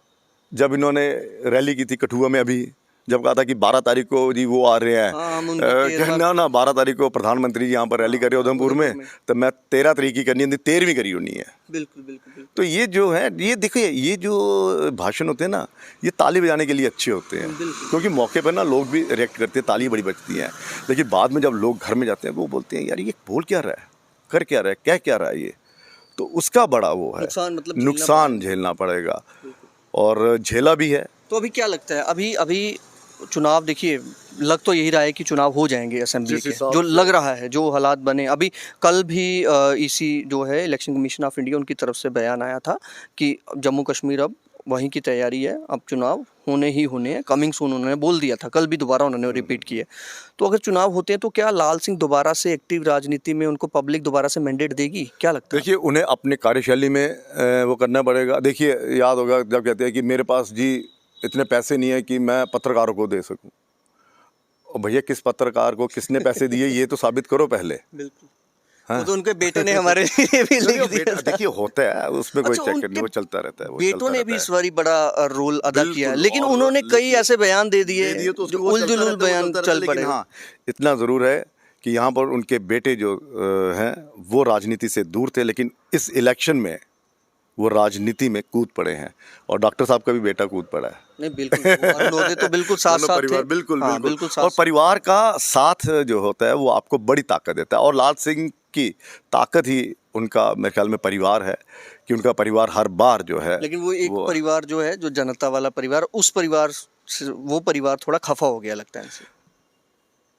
जब इन्होंने रैली की थी कठुआ में, अभी जब कहा था कि 12 तारीख को जी वो आ रहे हाँ, हम हैं, उनको ना 12 तारीख को प्रधानमंत्री जी यहाँ पर रैली कर रहे हैं उधमपुर में, तो मैं 13 तारीख की करनी थी, 13वीं करी होनी है। बिल्कुल बिल्कुल बिल्कुल। तो ये जो है, ये देखिए, ये जो भाषण होते हैं ना, ये ताली बजाने के लिए अच्छे होते हैं, क्योंकि मौके पर ना लोग भी रिएक्ट करते हैं, ताली बड़ी बजती है। लेकिन बाद में जब लोग घर में जाते हैं वो बोलते हैं यार ये बोल क्या रहा है, कर क्या रहा है, कह क्या रहा है ये, तो उसका बड़ा वो है नुकसान झेलना पड़ेगा, और झेला भी है। तो अभी क्या लगता है, अभी चुनाव देखिए, लग तो यही रहा है कि चुनाव हो जाएंगे असेंबली के, जो लग रहा है, जो हालात बने। अभी कल भी ईसी जो है इलेक्शन कमीशन ऑफ इंडिया, उनकी तरफ से बयान आया था कि जम्मू कश्मीर अब वहीं की तैयारी है, अब चुनाव होने ही होने हैं, कमिंग सून उन्होंने बोल दिया था, कल भी दोबारा उन्होंने रिपीट किया। तो अगर चुनाव होते हैं तो क्या लाल सिंह दोबारा से एक्टिव राजनीति में, उनको पब्लिक दोबारा से मैंडेट देगी? क्या लगता है? देखिए, उन्हें अपने कार्यशैली में वो करना पड़ेगा। देखिए, याद होगा जब कहते हैं कि मेरे पास जी इतने पैसे नहीं है कि मैं पत्रकारों को दे सकूं। और भैया, किस पत्रकार को किसने पैसे दिए ये तो साबित करो पहले। बिल्कुल। हाँ? वो तो उनके बेटे ने हमारे लिए भी लिख दिया। देखिए, होता है उसमें कोई अच्छा, चक्कर नहीं, वो चलता रहता है। वो बेटों ने भी इस बारी बड़ा रोल अदा बिल्कुल, हैं, लेकिन उन्होंने कई ऐसे बयान दे दिए तो जो उलझुल बयान चल पड़े। हाँ, इतना ज़रूर है कि यहाँ पर उनके बेटे जो हैं वो राजनीति से दूर थे, लेकिन इस इलेक्शन में वो राजनीति में कूद पड़े हैं, और डॉक्टर साहब का भी बेटा कूद पड़ा है। नहीं बिल्कुल, लोग तो बिल्कुल साथ साथ थे। बिल्कुल हाँ, बिल्कुल साथ। और परिवार का साथ जो होता है वो आपको बड़ी ताकत देता है, और लाल सिंह की ताकत ही उनका मेरे ख्याल में परिवार है, कि उनका परिवार हर बार जो है, लेकिन वो एक परिवार जो है, जो जनता वाला परिवार, उस परिवार से वो परिवार थोड़ा खफा हो गया लगता है इनसे।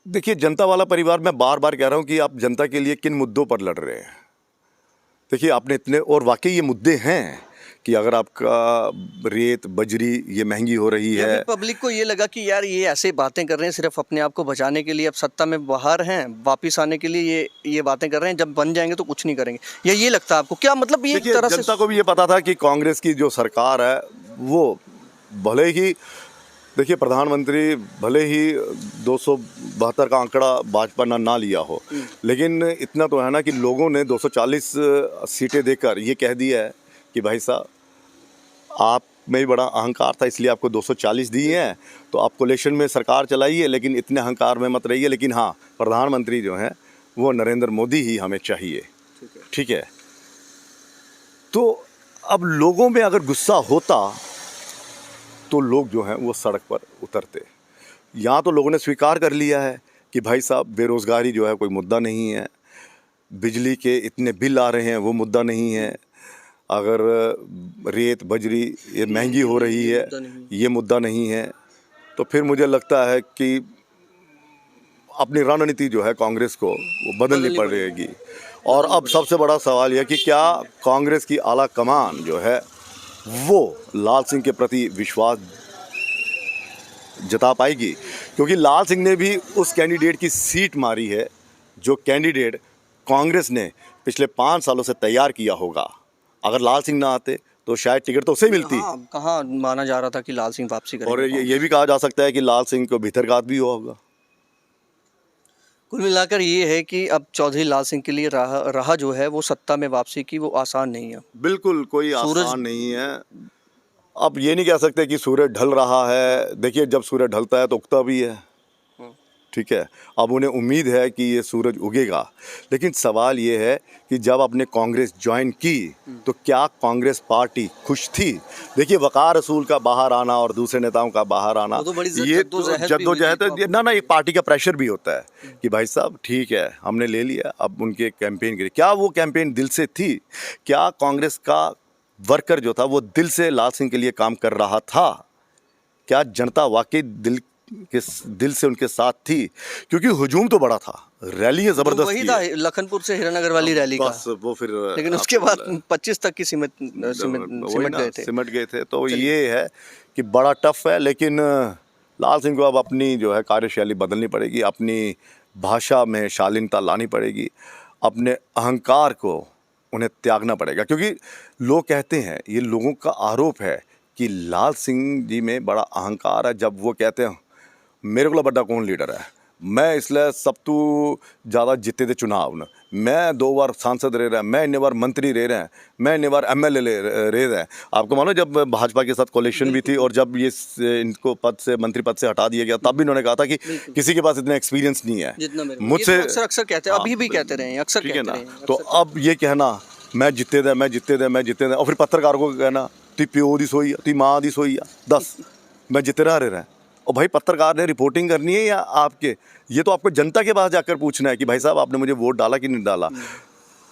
देखिए, जनता वाला परिवार, मैं बार बार कह रहा हूँ कि आप जनता के लिए किन मुद्दों पर लड़ रहे हैं। देखिए, आपने इतने, और वाकई ये मुद्दे हैं कि अगर आपका रेत बजरी ये महंगी हो रही है, पब्लिक को ये लगा कि यार ये ऐसे बातें कर रहे हैं सिर्फ अपने आप को बचाने के लिए, अब सत्ता में बाहर हैं, वापिस आने के लिए ये बातें कर रहे हैं, जब बन जाएंगे तो कुछ नहीं करेंगे, या ये लगता है आपको? क्या मतलब ये एक तरह से जनता को भी ये पता था कि कांग्रेस की जो सरकार है वो भले ही, देखिए, प्रधानमंत्री भले ही 272 का आंकड़ा भाजपा ना लिया हो, लेकिन इतना तो है ना कि लोगों ने 240 सीटें देकर ये कह दिया है कि भाई साहब, आप में ही बड़ा अहंकार था इसलिए आपको 240 दिए हैं, तो आप कोलिशन में सरकार चलाइए, लेकिन इतने अहंकार में मत रहिए। लेकिन हाँ, प्रधानमंत्री जो हैं वो नरेंद्र मोदी ही हमें चाहिए। ठीक है। ठीक है, तो अब लोगों में अगर गुस्सा होता तो लोग जो हैं वो सड़क पर उतरते। यहाँ तो लोगों ने स्वीकार कर लिया है कि भाई साहब बेरोज़गारी जो है कोई मुद्दा नहीं है, बिजली के इतने बिल आ रहे हैं वो मुद्दा नहीं है, अगर रेत बजरी ये महंगी हो रही है ये मुद्दा नहीं है। तो फिर मुझे लगता है कि अपनी रणनीति जो है कांग्रेस को वो बदलनी पड़ेगी। और अब सबसे बड़ा सवाल यह कि क्या कांग्रेस की आला कमान जो है वो लाल सिंह के प्रति विश्वास जता पाएगी, क्योंकि लाल सिंह ने भी उस कैंडिडेट की सीट मारी है जो कैंडिडेट कांग्रेस ने पिछले 5 सालों से तैयार किया होगा। अगर लाल सिंह ना आते तो शायद टिकट तो उसे ही मिलती। कहाँ माना जा रहा था कि लाल सिंह वापसी करेंगे। और ये भी कहा जा सकता है कि लाल सिंह को भीतरघात भी हुआ होगा। कुल मिलाकर ये है कि अब चौधरी लाल सिंह के लिए राह जो है वो सत्ता में वापसी की वो आसान नहीं है। बिल्कुल कोई आसान नहीं है। अब ये नहीं कह सकते कि सूरज ढल रहा है। देखिए, जब सूरज ढलता है तो उगता भी है। ठीक है, अब उन्हें उम्मीद है कि ये सूरज उगेगा, लेकिन सवाल ये है कि जब आपने कांग्रेस ज्वाइन की तो क्या कांग्रेस पार्टी खुश थी? देखिए, वकार रसूल का बाहर आना और दूसरे नेताओं का बाहर आना, ये तो जद्दोजहद ना एक पार्टी का प्रेशर भी होता है कि भाई साहब ठीक है हमने ले लिया, अब उनके कैंपेन के लिए। क्या वो कैंपेन दिल से थी? क्या कांग्रेस का वर्कर जो था वो दिल से लाल सिंह के लिए काम कर रहा था? क्या जनता वाकई दिल से उनके साथ थी? क्योंकि हुजूम तो बड़ा था, रैली जबरदस्त वही था लखनपुर से हिरानगर वाली रैली का, वो फिर लेकिन उसके बाद 25 तक की सिमट गए थे। तो ये है कि बड़ा टफ है, लेकिन लाल सिंह को अब अपनी जो है कार्यशैली बदलनी पड़ेगी, अपनी भाषा में शालीनता लानी पड़ेगी, अपने अहंकार को उन्हें त्यागना पड़ेगा। क्योंकि लोग कहते हैं, ये लोगों का आरोप है कि लाल सिंह जी में बड़ा अहंकार है। जब वो कहते हैं मेरे को बड़ा कौन लीडर है, मैं इसलिए सब तो ज़्यादा जीते थे चुनाव न, मैं 2 बार सांसद रह रहा है, मैं इतने बार मंत्री रह रहे हैं, मैं इतने बार MLA रह रहे हैं। आपको मालूम जब भाजपा के साथ कोalition भी थी और जब ये इनको पद से मंत्री पद से हटा दिया गया तब भी इन्होंने कहा था कि किसी के पास इतना एक्सपीरियंस नहीं है मुझसे। अक्सर कहते हैं, अभी भी कहते रहे हैं, अक्सर ठीक है ना। तो अब ये कहना मैं जिते दे और फिर पत्रकार को कहना ती प्यो दी सोई ती माँ दी सोई दस मैं जिते रहे हैं। और भाई पत्रकार ने रिपोर्टिंग करनी है या आपके, ये तो आपको जनता के पास जाकर पूछना है कि भाई साहब आपने मुझे वोट डाला कि नहीं डाला।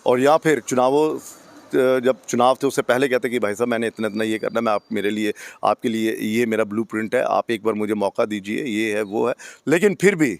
और या फिर जब चुनाव थे उससे पहले कहते कि भाई साहब मैंने इतना ये करना, मैं आप मेरे लिए आपके लिए ये मेरा ब्लूप्रिंट है, आप एक बार मुझे मौका दीजिए, ये है वो है। लेकिन फिर भी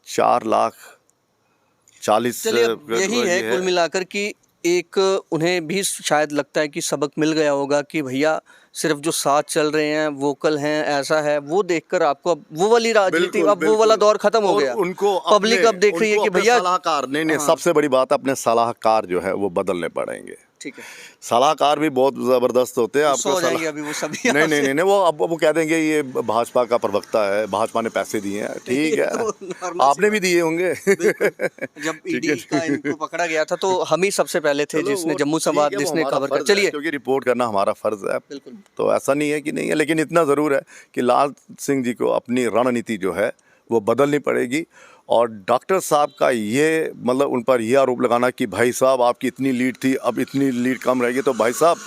4,40,000 यही है कुल मिलाकर कि एक उन्हें भी शायद लगता है कि सबक मिल गया होगा कि भैया सिर्फ जो साथ चल रहे हैं, वोकल हैं, ऐसा है, वो देखकर आपको अब वो वाली राजनीति, अब वो वाला दौर खत्म हो गया। उनको पब्लिक अब देख रही है कि भैया सलाहकार नहीं, सबसे बड़ी बात अपने सलाहकार जो है वो बदलने पड़ेंगे। ठीक है, सलाहकार भी बहुत जबरदस्त होते हैं। आपको अभी वो सभी नहीं वो अब वो कह देंगे ये भाजपा का प्रवक्ता है, भाजपा ने पैसे दिए हैं। ठीक है, आपने भी दिए होंगे। जब ईडी का इनको पकड़ा गया था तो हम ही सबसे पहले थे जिसने जम्मू संवाद जिसने खबर कर। चलिए, क्योंकि रिपोर्ट करना हमारा फर्ज है, तो ऐसा नहीं है कि नहीं है, लेकिन इतना ज़रूर है कि लाल सिंह जी को अपनी रणनीति जो है वो बदलनी पड़ेगी। और डॉक्टर साहब का ये मतलब उन पर यह आरोप लगाना कि भाई साहब आपकी इतनी लीड थी, अब इतनी लीड कम रहेगी, तो भाई साहब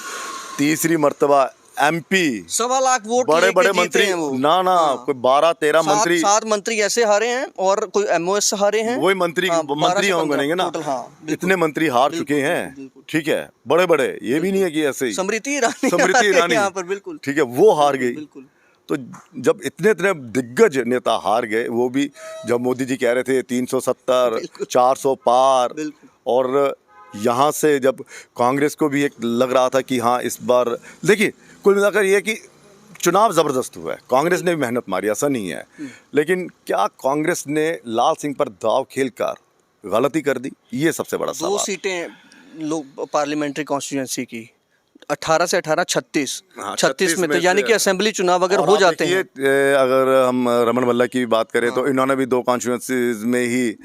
तीसरी मर्तबा MP 1.25 लाख वोट बड़े मंत्री ना कोई 12-13 मंत्री, 7 मंत्री ऐसे हारे हैं और कोई MOS हारे हैं, वही मंत्री होंगे ना। इतने मंत्री हार चुके हैं। ठीक है, बड़े ये भी नहीं है कि ऐसे ही स्मृति ईरानी यहाँ पर बिल्कुल ठीक है वो हार गई। तो जब इतने दिग्गज नेता हार गए, वो भी जब मोदी जी कह रहे थे 370 400 पार, और यहाँ से जब कांग्रेस को भी एक लग रहा था कि हाँ इस बार, देखिए कुल मिलाकर ये कि चुनाव ज़बरदस्त हुआ है, कांग्रेस ने भी मेहनत मारी, ऐसा नहीं है। लेकिन क्या कांग्रेस ने लाल सिंह पर दाव खेलकर गलती कर दी? ये सबसे बड़ा सवाल। 2 सीटें लोग पार्लियामेंट्री कॉन्स्टिट्यूंसी की 18 से 18 36 में, तो यानी कि असेंबली चुनाव अगर हो जाते हैं, अगर हम रमन भल्ला की बात करें तो इन्होंने भी 2 कॉन्स्टिट्यूंसीज में ही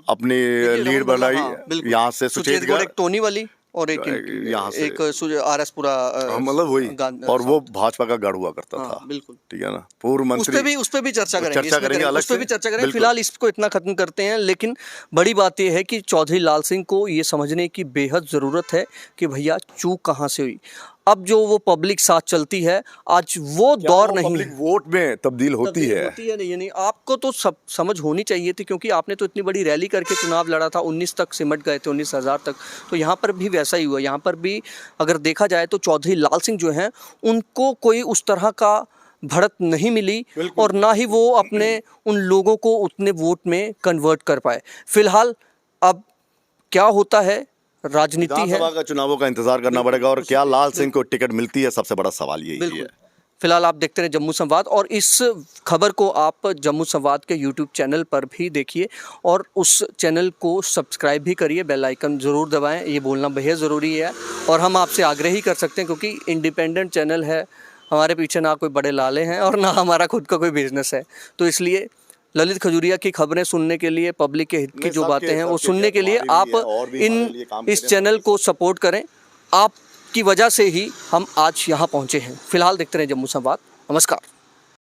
अपनी लीड बढ़ाई। यहाँ से सुचेतगढ़ टोनी वाली और एक यहाँ से एक आरएस पुरा मतलब वही, और वो भाजपा का गढ़ हुआ करता हाँ, था, बिल्कुल। ठीक है ना, पूर्व मंत्री। उस पे भी चर्चा करेंगे, चर्चा इसमें करेंगे अलग उस पे से, भी चर्चा करेंगे। बिल्कुल। फिलहाल इसको इतना खत्म करते हैं, लेकिन बड़ी बात यह है कि चौधरी लाल सिंह को ये समझने की बेहद ज़रूरत है कि भैया चूक कहाँ से हुई। अब जो वो पब्लिक साथ चलती है, आज वो दौर नहीं पब्लिक है। वोट में तब्दील होती है। होती है नहीं, आपको तो सब समझ होनी चाहिए थी, क्योंकि आपने तो इतनी बड़ी रैली करके चुनाव लड़ा था, 19 तक सिमट गए थे, 19,000 तक। तो यहाँ पर भी वैसा ही हुआ। यहाँ पर भी अगर देखा जाए तो चौधरी लाल सिंह जो हैं, उनको कोई उस तरह का बढ़त नहीं मिली, और ना ही वो अपने उन लोगों को उतने वोट में कन्वर्ट कर पाए। फिलहाल अब क्या होता है, राजनीति है। विधानसभा का चुनावों का इंतजार करना पड़ेगा, और क्या लाल सिंह को टिकट मिलती है, सबसे बड़ा सवाल यही है। फिलहाल आप देखते रहे जम्मू संवाद, और इस खबर को आप जम्मू संवाद के यूट्यूब चैनल पर भी देखिए, और उस चैनल को सब्सक्राइब भी करिए, बेल आइकन ज़रूर दबाएं, ये बोलना बेहद ज़रूरी है। और हम आपसे आग्रह ही कर सकते हैं, क्योंकि इंडिपेंडेंट चैनल है, हमारे पीछे ना कोई बड़े लाले हैं और ना हमारा खुद का कोई बिजनेस है। तो इसलिए ललित खजूरिया की खबरें सुनने के लिए, पब्लिक के हित की जो बातें हैं वो सुनने के लिए आप इस चैनल को सपोर्ट करें। आप की वजह से ही हम आज यहाँ पहुँचे हैं। फिलहाल देखते रहे जम्मू संवाद। नमस्कार।